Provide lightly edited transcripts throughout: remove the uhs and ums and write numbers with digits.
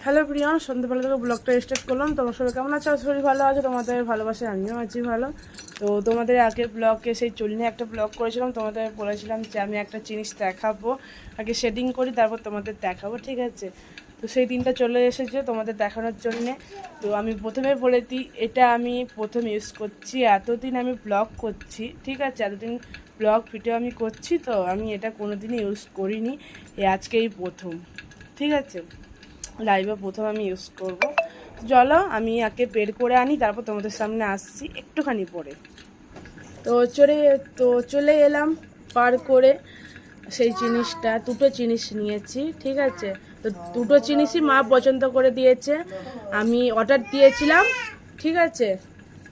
Hello Priyan, সন্ধ্যাবেলা থেকে ব্লগটা স্টার্ট করলাম। তোমার সবাই কেমন আছো? শরীর ভালো আছে, তোমাদের ভালোবাসে আমিও আছি ভালো। তো তোমাদের আগের ব্লগে সেই চুলনি একটা ব্লগ করেছিলাম, তোমাদের বলেছিলাম যে আমি একটা জিনিস দেখাবো, আগে শেডিং করি তারপর তোমাদের দেখাবো, ঠিক আছে? তো সেই দিনটা চলে এসেছে তোমাদের দেখানোর জন্যে। তো আমি প্রথমে বলে দিই, এটা আমি প্রথম ইউজ করছি, এতদিন আমি ব্লগ করছি, ঠিক আছে? এতদিন ব্লগ ভিডিও আমি করছি, তো আমি এটা কোনো দিনই ইউজ করিনি, আজকেই প্রথম, ঠিক আছে? লাইভে প্রথম আমি ইউজ করব। চলো আমি আগে বের করে আনি, তারপর তোমাদের সামনে আসছি একটুখানি পরে। চলে এলাম পার করে সেই জিনিসটা। দুটো জিনিস নিয়েছি, ঠিক আছে? তো দুটো জিনিসই মা পছন্দ করে দিয়েছে, আমি অর্ডার দিয়েছিলাম, ঠিক আছে?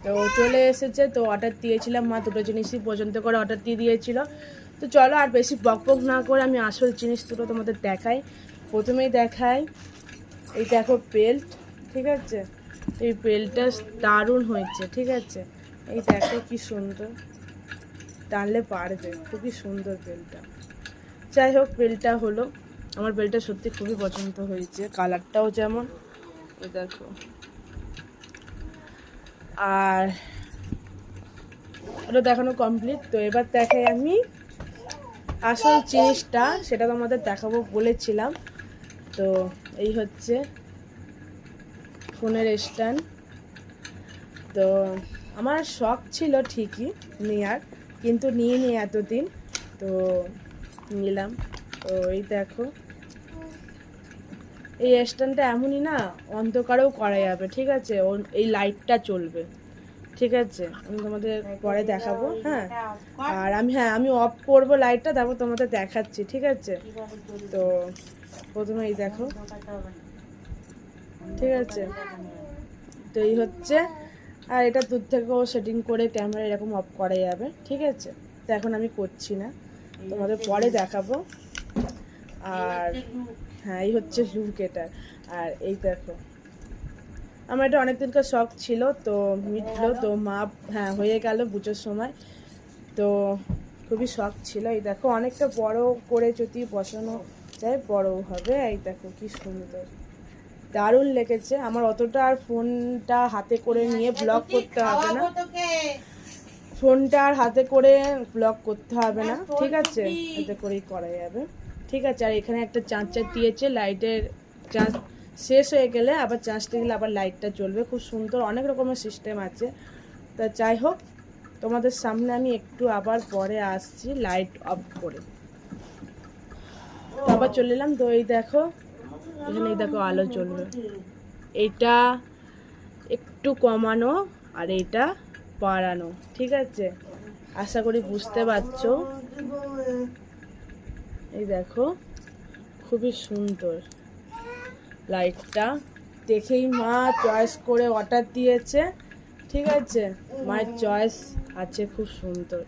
তো চলে এসেছে, তো অর্ডার দিয়েছিলাম, মা দুটো জিনিসই পছন্দ করে অর্ডার দিয়ে দিয়েছিল। তো চলো আর বেশি বকবক না করে আমি আসল জিনিস দুটো তোমাদের দেখাই। প্রথমেই দেখাই, এই দেখো বেল্ট, ঠিক আছে? এই বেল্টটা দারুণ হয়েছে, ঠিক আছে? এই দেখো কি সুন্দর, টানলে পারবে, খুবই সুন্দর বেল্টটা। যাই হোক, বেল্টটা হলো, আমার বেল্টটা সত্যি খুবই পছন্দ হয়েছে, কালারটাও যেমন, এই দেখো। আর ওটা দেখানো কমপ্লিট। তো এবার দেখাই আমি আসল জিনিসটা, সেটা তোমাদের দেখাবো বলেছিলাম। তো এই হচ্ছে ফোনের স্ট্যান্ড। তো আমার শখ ছিল ঠিকই নেওয়ার, কিন্তু নিয়ে এতদিন, তো নিলাম। তো এই দেখো, এই স্ট্যান্ডটা এমনই না, অন্ধকারেও করা যাবে, ঠিক আছে? এই লাইটটা চলবে, ঠিক আছে? আমি তোমাদের পরে দেখাবো, হ্যাঁ। আর আমি অফ করবো লাইটটা, তারপর তোমাদের দেখাচ্ছি, ঠিক আছে? তো প্রথমে এই দেখো, ঠিক আছে? তো এই হচ্ছে, আর এটা দূর থেকেও সেটিং করে ক্যামেরা এরকম অফ করা যাবে, ঠিক আছে? তো এখন আমি করছি না, তোমাদের পরে দেখাবো। আর হ্যাঁ, এই হচ্ছে লুক এটার। আর এই দেখো, আমার এটা অনেক দিনকার শখ ছিল, তো মিটলো, তো মা হ্যাঁ হয়ে গেল পুজোর সময়। তো খুবই শখ ছিল। এই দেখো, অনেকটা বড় করে যদি বসানো যায় বড় হবে। এই দেখো কি সুন্দর, দারুণ লেগেছে আমার। অতটা আর ফোনটা হাতে করে নিয়ে ব্লগ করতে হবে না, ফোনটা আর হাতে করে ব্লগ করতে হবে না, ঠিক আছে? এতে করেই করা যাবে, ঠিক আছে? আর এখানে একটা চার্জার দিয়েছে, লাইটের চার্জ শেষ হয়ে গেলে আবার চার্জতে গেলে আবার লাইটটা জ্বলবে, খুব সুন্দর, অনেক রকমের সিস্টেম আছে। তা যাই হোক, তোমাদের সামনে আমি একটু আবার পরে আসছি লাইট অফ করে। তো আবার চলে এলাম। তো এই দেখো, এখানে এই দেখো আলো জ্বলবে, এইটা একটু কমানো আর এইটা বাড়ানো, ঠিক আছে? আশা করি বুঝতে পারছো। এই দেখো, খুবই সুন্দর লাইটটা, দেখেই মা চয়েস করে অর্ডার দিয়েছে, ঠিক আছে? মায়ের চয়েস আছে, খুব সুন্দর।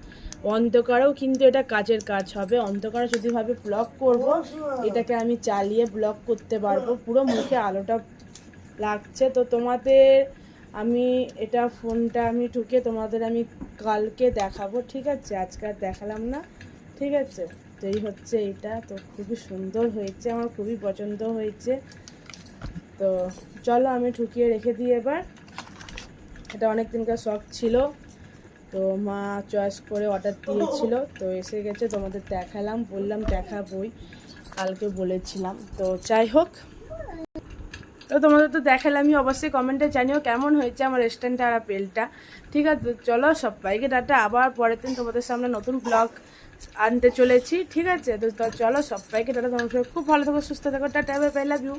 অন্ধকারেও কিন্তু এটা কাজের কাজ হবে, অন্ধকারে যদি ভাবে ব্লগ করব, এটাকে আমি চালিয়ে ব্লগ করতে পারবো, পুরো মুখে আলোটা লাগছে। তো তোমাদের আমি এটা ফোনটা আমি ঢুকে তোমাদের আমি কালকে দেখাবো, ঠিক আছে? আজকে আর দেখালাম না, ঠিক আছে? তো এই হচ্ছে এইটা, তো খুবই সুন্দর হয়েছে, আমার খুবই পছন্দ হয়েছে। তো চলো আমি ঠুকিয়ে রেখে দিই এবার। এটা অনেক দিনকার শখ ছিল, তো মা চয়েস করে অর্ডার দিয়েছিল, তো এসে গেছে, তোমাদের দেখালাম, বললাম দেখাবই, কালকে বলেছিলাম। তো যাই হোক, তো তোমাদের তো দেখালামই, অবশ্যই কমেন্টে জানিও কেমন হয়েছে আমার স্ট্যান্ডটা আর বেলটা, ঠিক আছে? চলো সবাইকে টাটা, আবার পরের দিন তোমাদের সামনে নতুন ব্লগ আনতে চলেছি, ঠিক আছে? তো চলো সবাইকে টাটা, তোমার খুব ভালো থাকো, সুস্থ থাকো, tata, bye bye, love you.